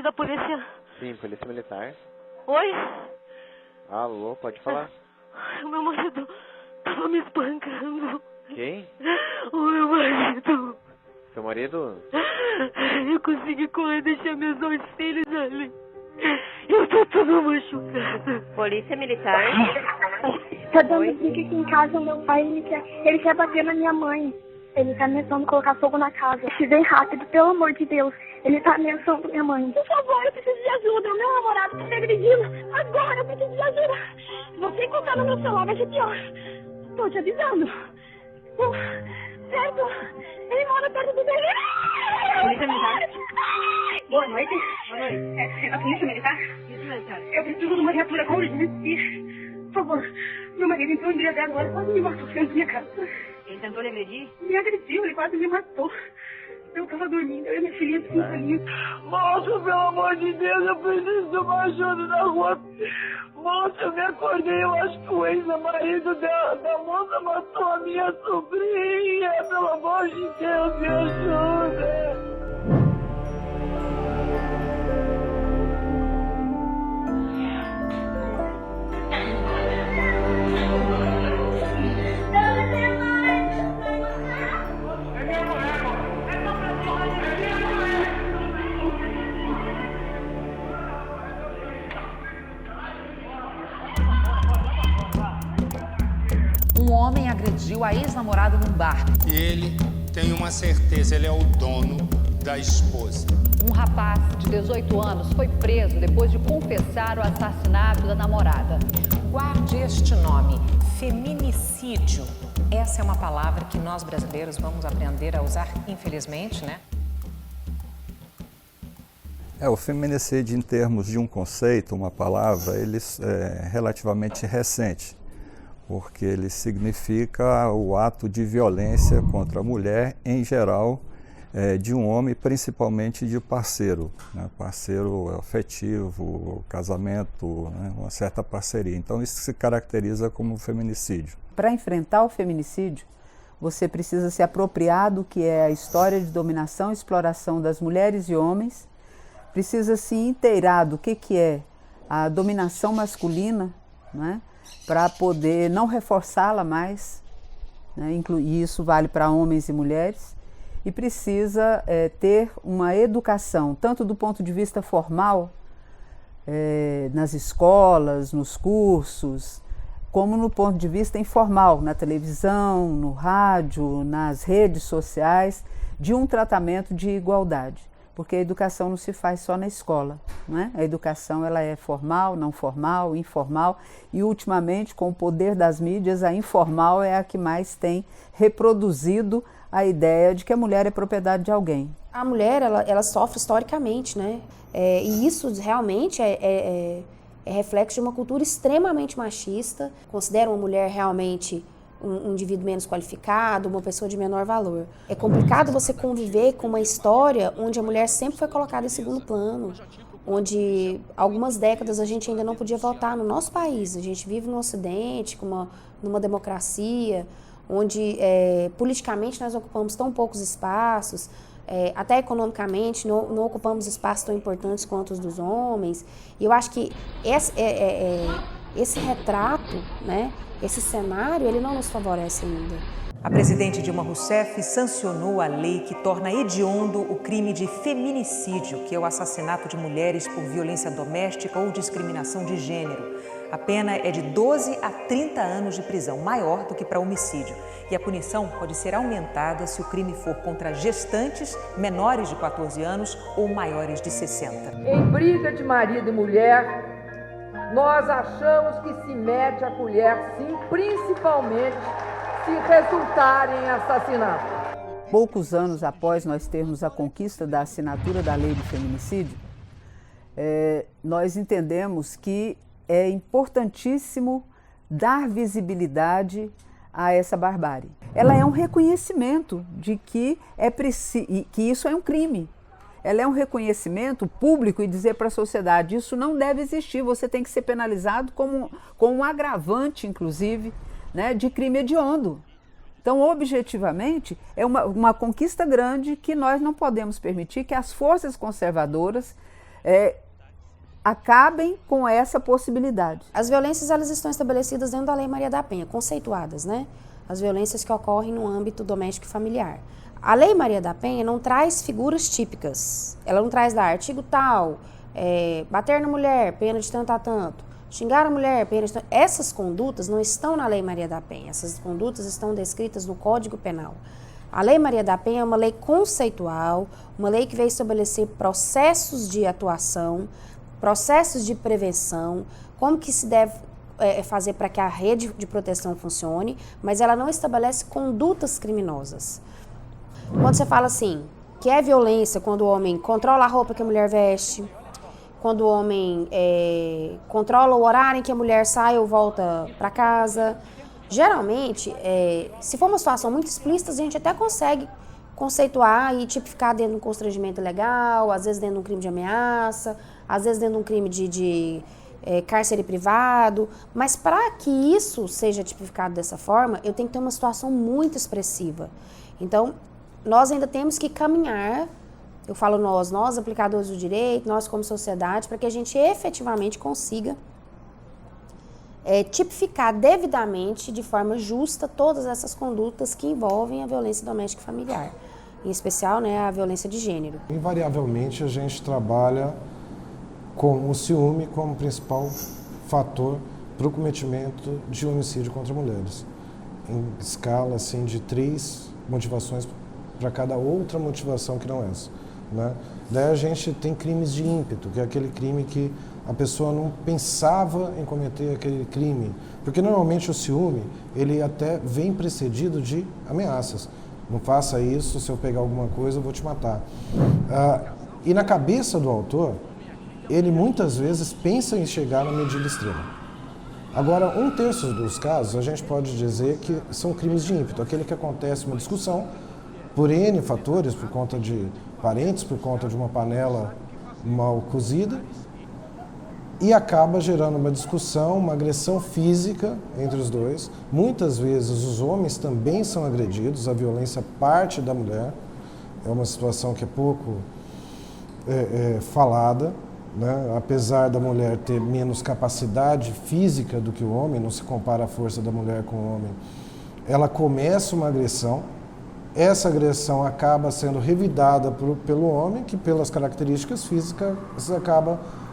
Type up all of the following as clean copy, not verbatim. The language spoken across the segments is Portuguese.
telefone da polícia. Sim, polícia militar. Oi? Alô, pode falar. O meu marido tava me espancando. Quem? O meu marido. Seu marido? Eu consegui correr, deixar meus 2 filhos ali. Eu tô toda machucada. Polícia militar. Tá dando briga aqui em casa, meu pai, ele quer bater na minha mãe. Ele tá ameaçando colocar fogo na casa. Se vem rápido, pelo amor de Deus. Ele tá ameaçando minha mãe. Por favor, eu preciso de ajuda. O meu namorado tá me agredindo. Agora eu preciso de ajuda. Se você encontrar no meu celular, vai ser pior. Tô te avisando. Certo? Ele mora perto do bebê. Polícia militar. Boa noite. Boa noite. É a polícia militar? Polícia militar. Eu preciso de uma viatura com urgência. Por favor, meu marido entrou um dia dessa agora, quase me matou dentro da minha casa. Ele tentou lhe agredir? Me agrediu, ele quase me matou. Eu tava dormindo, eu e minha filhinha de 5 aninhos. Moça, pelo amor de Deus, eu preciso de uma ajuda na rua. Moça, eu me acordei, eu acho que o ex-marido da moça matou a minha sobrinha. Pelo amor de Deus, me ajuda. Um homem agrediu a ex-namorada num bar. Ele tem uma certeza, ele é o dono da esposa. Um rapaz de 18 anos foi preso depois de confessar o assassinato da namorada. Guarde este nome, feminicídio. Essa é uma palavra que nós brasileiros vamos aprender a usar, infelizmente, né? O feminicídio, em termos de um conceito, uma palavra, ele é relativamente recente, porque ele significa o ato de violência contra a mulher, em geral, de um homem, principalmente de parceiro, né? Parceiro afetivo, casamento, né? Uma certa parceria. Então isso se caracteriza como feminicídio. Para enfrentar o feminicídio, você precisa se apropriar do que é a história de dominação e exploração das mulheres e homens, precisa se inteirar do que é a dominação masculina, né? Para poder não reforçá-la mais, né? E isso vale para homens e mulheres, e precisa ter uma educação, tanto do ponto de vista formal, nas escolas, nos cursos, como no ponto de vista informal, na televisão, no rádio, nas redes sociais, de um tratamento de igualdade. Porque a educação não se faz só na escola, né? A educação ela é formal, não formal, informal, e ultimamente, com o poder das mídias, a informal é a que mais tem reproduzido a ideia de que a mulher é propriedade de alguém. A mulher, ela sofre historicamente, né? E isso realmente é reflexo de uma cultura extremamente machista, considera uma mulher realmente um indivíduo menos qualificado, uma pessoa de menor valor. É complicado você conviver com uma história onde a mulher sempre foi colocada em segundo plano, onde algumas décadas a gente ainda não podia votar no nosso país. A gente vive no Ocidente, numa democracia, onde politicamente nós ocupamos tão poucos espaços, até economicamente não ocupamos espaços tão importantes quanto os dos homens. E eu acho que esse retrato, né, esse cenário, ele não nos favorece ainda. A presidente Dilma Rousseff sancionou a lei que torna hediondo o crime de feminicídio, que é o assassinato de mulheres por violência doméstica ou discriminação de gênero. A pena é de 12 a 30 anos de prisão, maior do que para homicídio. E a punição pode ser aumentada se o crime for contra gestantes menores de 14 anos ou maiores de 60. Em briga de marido e mulher, nós achamos que se mete a colher, sim, principalmente se resultar em assassinato. Poucos anos após nós termos a conquista da assinatura da lei do feminicídio, nós entendemos que é importantíssimo dar visibilidade a essa barbárie. Ela é um reconhecimento de que isso é um crime. Ela é um reconhecimento público e dizer para a sociedade, isso não deve existir, você tem que ser penalizado com um agravante, inclusive, né, de crime hediondo. Então, objetivamente, é uma conquista grande que nós não podemos permitir que as forças conservadoras acabem com essa possibilidade. As violências, elas estão estabelecidas dentro da Lei Maria da Penha, conceituadas, né? As violências que ocorrem no âmbito doméstico e familiar. A Lei Maria da Penha não traz figuras típicas. Ela não traz lá artigo tal, bater na mulher, pena de tanto a tanto, xingar a mulher, pena de tanto... Essas condutas não estão na Lei Maria da Penha. Essas condutas estão descritas no Código Penal. A Lei Maria da Penha é uma lei conceitual, uma lei que veio estabelecer processos de atuação, processos de prevenção, como que se deve fazer para que a rede de proteção funcione, mas ela não estabelece condutas criminosas. Quando você fala assim, que é violência quando o homem controla a roupa que a mulher veste, quando o homem controla o horário em que a mulher sai ou volta para casa, geralmente, se for uma situação muito explícita, a gente até consegue conceituar e tipificar dentro de um constrangimento legal, às vezes dentro de um crime de ameaça, às vezes dentro de um crime de cárcere privado, mas para que isso seja tipificado dessa forma, eu tenho que ter uma situação muito expressiva. Então, nós ainda temos que caminhar, eu falo nós aplicadores do direito, nós como sociedade, para que a gente efetivamente consiga tipificar devidamente, de forma justa, todas essas condutas que envolvem a violência doméstica e familiar, em especial, né, a violência de gênero. Invariavelmente a gente trabalha com o ciúme como principal fator para o cometimento de homicídio contra mulheres, em escala assim, de 3 motivações para cada outra motivação que não essa, né? Daí a gente tem crimes de ímpeto, que é aquele crime que a pessoa não pensava em cometer aquele crime, porque normalmente o ciúme, ele até vem precedido de ameaças. Não faça isso, se eu pegar alguma coisa eu vou te matar. E na cabeça do autor, ele muitas vezes pensa em chegar na medida extrema. Agora, 1/3 dos casos, a gente pode dizer que são crimes de ímpeto, aquele que acontece uma discussão por N fatores, por conta de parentes, por conta de uma panela mal cozida, e acaba gerando uma discussão, uma agressão física entre os dois. Muitas vezes os homens também são agredidos, a violência parte da mulher, é uma situação que é pouco falada, né? Apesar da mulher ter menos capacidade física do que o homem, não se compara a força da mulher com o homem, ela começa uma agressão, essa agressão acaba sendo revidada pelo homem, que pelas características físicas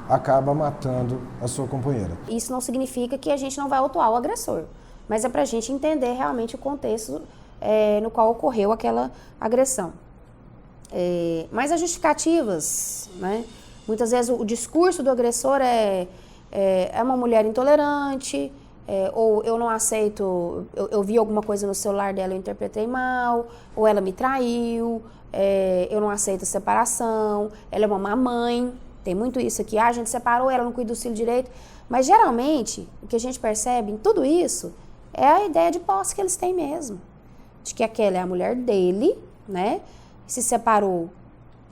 acaba matando a sua companheira. Isso não significa que a gente não vai autuar o agressor, mas é para a gente entender realmente o contexto no qual ocorreu aquela agressão. Mas as justificativas, né? Muitas vezes o discurso do agressor é uma mulher intolerante, ou eu não aceito, eu vi alguma coisa no celular dela, eu interpretei mal, ou ela me traiu, eu não aceito a separação, ela é uma mamãe, tem muito isso aqui, a gente separou, ela não cuida do filho direito, mas geralmente o que a gente percebe em tudo isso é a ideia de posse que eles têm mesmo, de que aquela é a mulher dele, né? Se separou,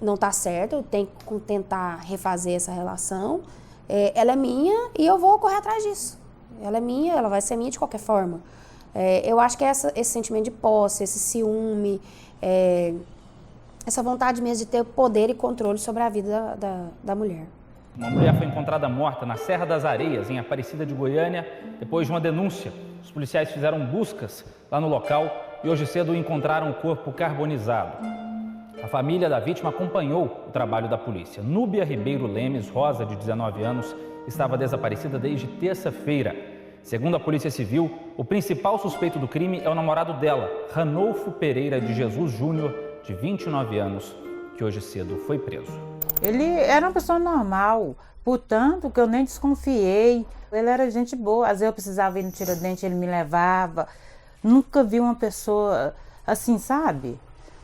não está certo, eu tenho que tentar refazer essa relação, ela é minha e eu vou correr atrás disso. Ela é minha, ela vai ser minha de qualquer forma. Eu acho que esse sentimento de posse, esse ciúme, essa vontade mesmo de ter poder e controle sobre a vida da mulher. Uma mulher foi encontrada morta na Serra das Areias, em Aparecida de Goiânia, depois de uma denúncia. Os policiais fizeram buscas lá no local e hoje cedo encontraram o corpo carbonizado. A família da vítima acompanhou o trabalho da polícia. Núbia Ribeiro Lemes Rosa, de 19 anos, estava desaparecida desde terça-feira. Segundo a Polícia Civil, o principal suspeito do crime é o namorado dela, Ranolfo Pereira de Jesus Júnior, de 29 anos, que hoje cedo foi preso. Ele era uma pessoa normal, portanto que eu nem desconfiei. Ele era gente boa, às vezes eu precisava ir no Tiradentes, ele me levava. Nunca vi uma pessoa assim, sabe?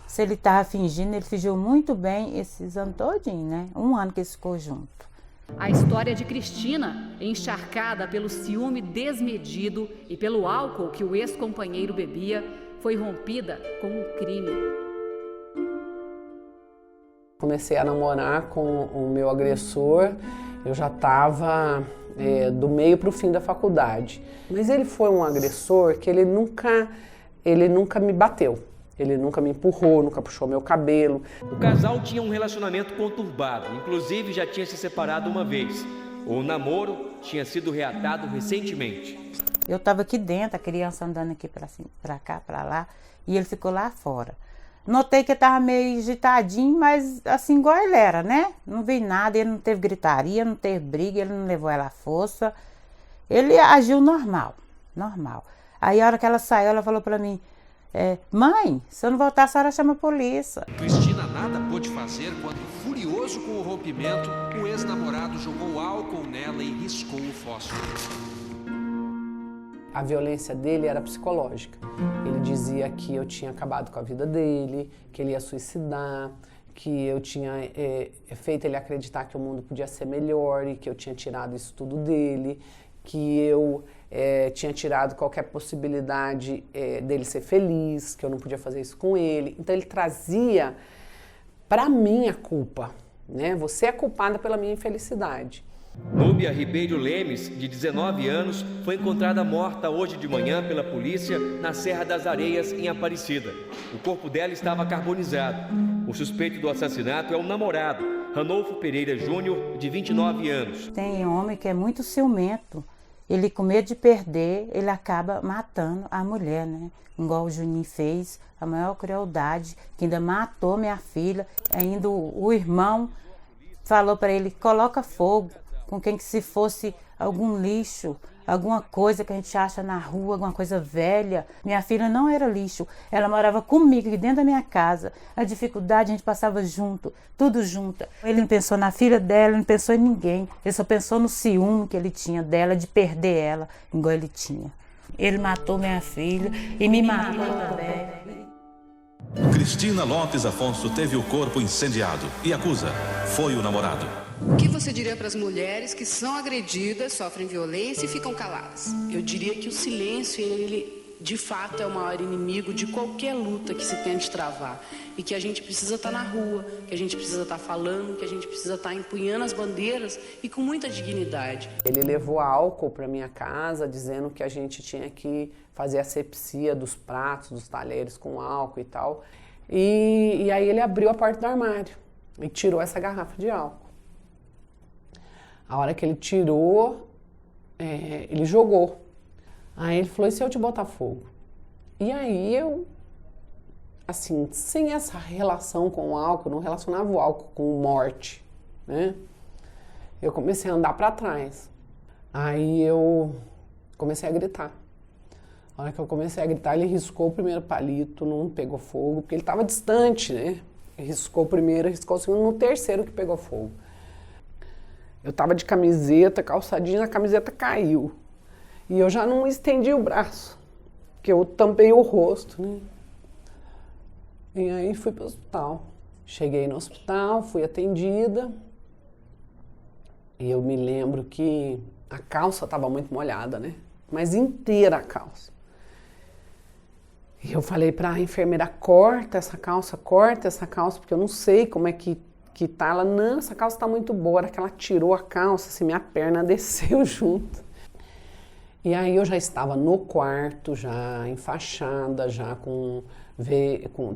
Se ele estava fingindo, ele fingiu muito bem esses anos todinhos, né? 1 ano que eles ficou junto. A história de Cristina, encharcada pelo ciúme desmedido e pelo álcool que o ex-companheiro bebia, foi rompida com um crime. Comecei a namorar com o meu agressor, eu já estava do meio para o fim da faculdade. Mas ele foi um agressor que ele nunca me bateu. ele nunca me empurrou, nunca puxou meu cabelo. O casal tinha um relacionamento conturbado, inclusive já tinha se separado uma vez. O namoro tinha sido reatado recentemente. Eu estava aqui dentro, a criança andando aqui para cá, para lá, e ele ficou lá fora. Notei que ele estava meio agitadinho, mas assim igual ele era, né? Não vi nada, ele não teve gritaria, não teve briga, ele não levou ela à força. Ele agiu normal. Aí a hora que ela saiu, ela falou para mim, mãe, se eu não voltar, a senhora chama a polícia. Cristina nada pôde fazer quando, furioso com o rompimento, o ex-namorado jogou álcool nela e riscou o fósforo. A violência dele era psicológica. Ele dizia que eu tinha acabado com a vida dele, que ele ia suicidar, que eu tinha feito ele acreditar que o mundo podia ser melhor e que eu tinha tirado isso tudo dele, que eu tinha tirado qualquer possibilidade dele ser feliz, que eu não podia fazer isso com ele. Então ele trazia para mim a culpa, né? Você é culpada pela minha infelicidade. Núbia Ribeiro Lemes, de 19 anos, foi encontrada morta hoje de manhã pela polícia na Serra das Areias, em Aparecida. O corpo dela estava carbonizado. O suspeito do assassinato é um namorado, Ranolfo Pereira Júnior, de 29 anos. Tem homem que é muito ciumento. Ele, com medo de perder, ele acaba matando a mulher, né? Igual o Juninho fez, a maior crueldade, que ainda matou minha filha. Ainda o irmão falou para ele, coloca fogo. Com quem que se fosse algum lixo, alguma coisa que a gente acha na rua, alguma coisa velha. Minha filha não era lixo, ela morava comigo aqui dentro da minha casa. A dificuldade a gente passava junto, tudo junto. Ele não pensou na filha dela, não pensou em ninguém. Ele só pensou no ciúme que ele tinha dela, de perder ela, igual ele tinha. Ele matou minha filha e me matou também. Cristina Lopes Afonso teve o corpo incendiado e acusa, foi o namorado. O que você diria para as mulheres que são agredidas, sofrem violência e ficam caladas? Eu diria que o silêncio, ele de fato é o maior inimigo de qualquer luta que se tente travar. E que a gente precisa estar na rua, que a gente precisa estar falando, que a gente precisa estar empunhando as bandeiras e com muita dignidade. Ele levou álcool para minha casa, dizendo que a gente tinha que fazer asepsia dos pratos, dos talheres com álcool e tal. E aí ele abriu a porta do armário e tirou essa garrafa de álcool. A hora que ele tirou, ele jogou. Aí ele falou, e se eu te botar fogo? E aí eu, assim, sem essa relação com o álcool, não relacionava o álcool com morte, né? Eu comecei a andar para trás. Aí eu comecei a gritar. A hora que eu comecei a gritar, ele riscou o primeiro palito, não pegou fogo, porque ele estava distante, né? Ele riscou o primeiro, riscou o segundo, no terceiro que pegou fogo. Eu tava de camiseta, calçadinha, a camiseta caiu. E eu já não estendi o braço, porque eu tampei o rosto, né? E aí fui pro hospital. Cheguei no hospital, fui atendida. E eu me lembro que a calça tava muito molhada, né? Mas inteira a calça. E eu falei pra enfermeira, corta essa calça, porque eu não sei como é que tá. Ela, não, essa calça tá muito boa. A hora que ela tirou a calça, assim, minha perna desceu junto. E aí eu já estava no quarto, já enfaixada, já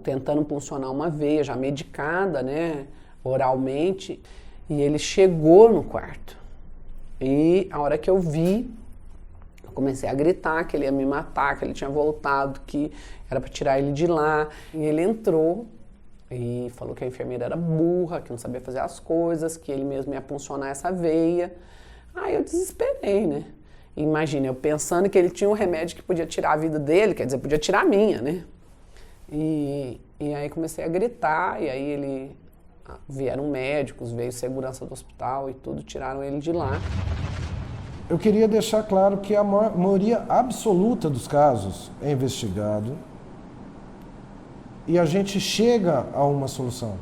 tentando puncionar uma veia, já medicada, né, oralmente. E ele chegou no quarto. E a hora que eu vi, eu comecei a gritar que ele ia me matar, que ele tinha voltado, que era para tirar ele de lá. E ele entrou e falou que a enfermeira era burra, que não sabia fazer as coisas, que ele mesmo ia puncionar essa veia. Aí eu desesperei, né? Imagina, eu pensando que ele tinha um remédio que podia tirar a vida dele, quer dizer, podia tirar a minha, né? E aí comecei a gritar, e aí vieram médicos, veio segurança do hospital e tudo, tiraram ele de lá. Eu queria deixar claro que a maioria absoluta dos casos é investigado e a gente chega a uma solução.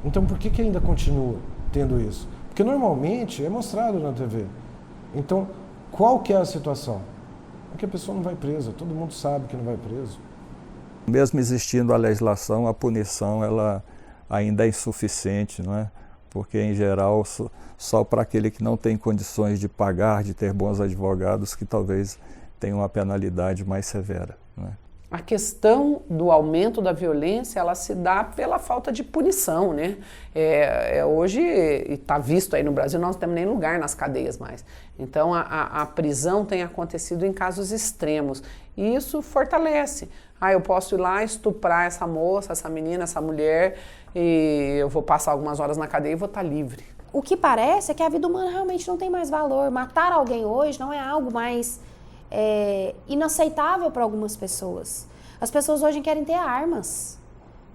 Então por que ainda continua tendo isso? Porque normalmente é mostrado na TV. Então, qual que é a situação? É que a pessoa não vai presa, todo mundo sabe que não vai preso. Mesmo existindo a legislação, a punição ela ainda é insuficiente, não é? Porque, em geral, só para aquele que não tem condições de pagar, de ter bons advogados, que talvez tenha uma penalidade mais severa, não é? A questão do aumento da violência, ela se dá pela falta de punição, né? Hoje, está visto aí no Brasil, nós não temos nem lugar nas cadeias mais. Então, a prisão tem acontecido em casos extremos. E isso fortalece. Eu posso ir lá estuprar essa moça, essa menina, essa mulher, e eu vou passar algumas horas na cadeia e vou estar livre. O que parece é que a vida humana realmente não tem mais valor. Matar alguém hoje não é algo mais inaceitável para algumas pessoas. As pessoas hoje querem ter armas.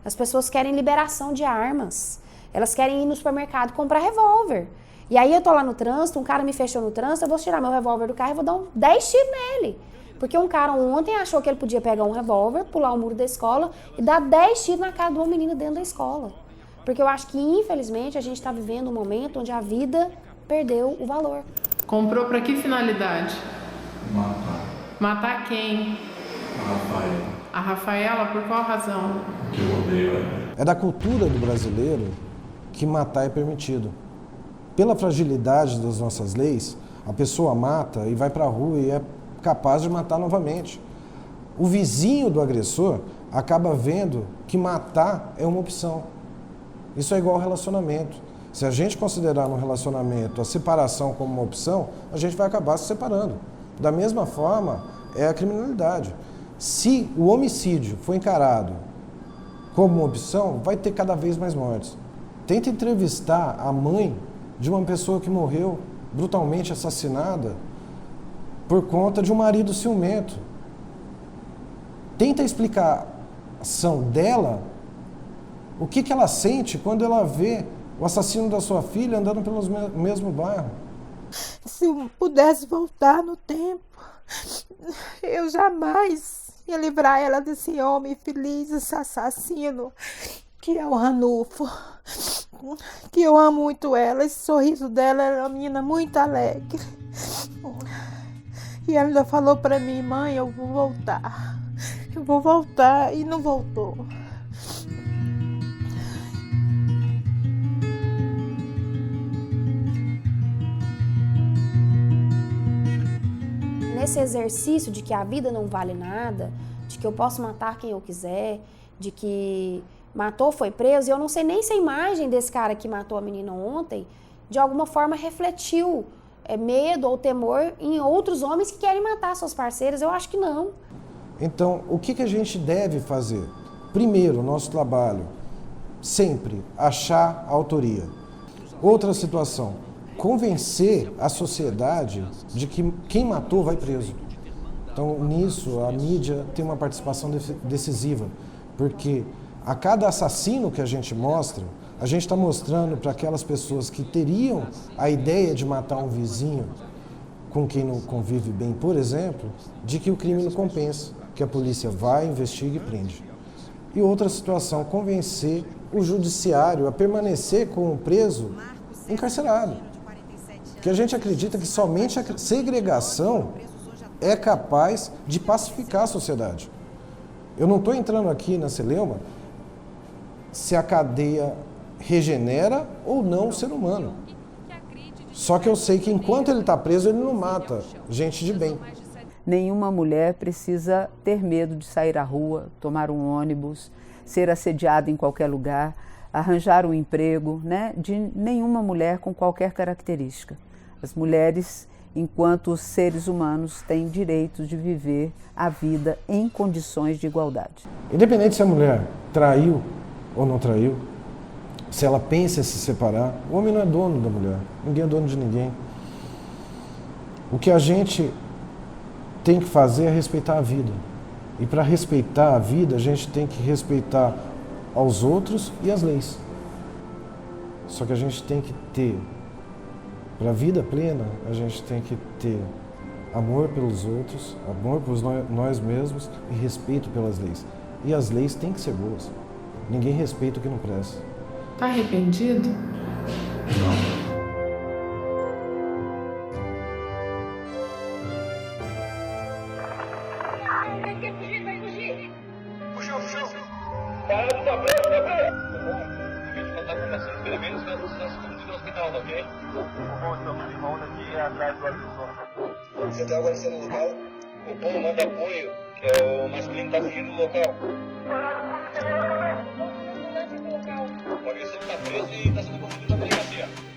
As pessoas querem liberação de armas. Elas querem ir no supermercado comprar revólver. E aí eu tô lá no trânsito, um cara me fechou no trânsito, eu vou tirar meu revólver do carro e vou dar 10 tiros nele. Porque um cara ontem achou que ele podia pegar um revólver, pular o muro da escola e dar 10 tiros na cara de uma menina dentro da escola. Porque eu acho que, infelizmente, a gente está vivendo um momento onde a vida perdeu o valor. Comprou para que finalidade? Matar. Matar quem? A Rafaela. A Rafaela, por qual razão? Que eu odeio ela. É da cultura do brasileiro que matar é permitido. Pela fragilidade das nossas leis, a pessoa mata e vai para a rua e é capaz de matar novamente. O vizinho do agressor acaba vendo que matar é uma opção. Isso é igual ao relacionamento. Se a gente considerar no relacionamento a separação como uma opção, a gente vai acabar se separando. Da mesma forma, é a criminalidade. Se o homicídio for encarado como uma opção, vai ter cada vez mais mortes. Tenta entrevistar a mãe de uma pessoa que morreu brutalmente assassinada por conta de um marido ciumento. Tenta explicar a ação dela, o que ela sente quando ela vê o assassino da sua filha andando pelo mesmo bairro. Se eu pudesse voltar no tempo, eu jamais ia livrar ela desse homem infeliz, esse assassino, que é o Ranulfo. Que eu amo muito ela, esse sorriso dela, ela é uma menina muito alegre. E ela ainda falou pra mim, mãe, eu vou voltar, e não voltou. Nesse exercício de que a vida não vale nada, de que eu posso matar quem eu quiser, de que matou, foi preso, e eu não sei nem se a imagem desse cara que matou a menina ontem, de alguma forma refletiu medo ou temor em outros homens que querem matar suas parceiras. Eu acho que não. Então, o que a gente deve fazer? Primeiro, nosso trabalho, sempre achar a autoria. Outra situação, convencer a sociedade de que quem matou vai preso. Então, nisso, a mídia tem uma participação decisiva, porque a cada assassino que a gente mostra, a gente está mostrando para aquelas pessoas que teriam a ideia de matar um vizinho com quem não convive bem, por exemplo, de que o crime não compensa, que a polícia vai, investiga e prende. E outra situação, convencer o judiciário a permanecer com o preso encarcerado. Que a gente acredita que somente a segregação é capaz de pacificar a sociedade. Eu não estou entrando aqui na celeuma se a cadeia regenera ou não o ser humano. Só que eu sei que enquanto ele está preso, ele não mata gente de bem. Nenhuma mulher precisa ter medo de sair à rua, tomar um ônibus, ser assediada em qualquer lugar, arranjar um emprego, né? De nenhuma mulher com qualquer característica. As mulheres, enquanto seres humanos, têm direito de viver a vida em condições de igualdade. Independente se a mulher traiu ou não traiu, se ela pensa em se separar, o homem não é dono da mulher, ninguém é dono de ninguém. O que a gente tem que fazer é respeitar a vida. E para respeitar a vida, a gente tem que respeitar aos outros e as leis. Só que a gente tem que ter, para a vida plena, a gente tem que ter amor pelos outros, amor por nós mesmos e respeito pelas leis. E as leis têm que ser boas. Ninguém respeita o que não presta. Tá arrependido? Não. Você está agora sendo legal? O povo manda apoio, O masculino está fugindo do local. O polícia está preso e está sendo conduzido à delegacia.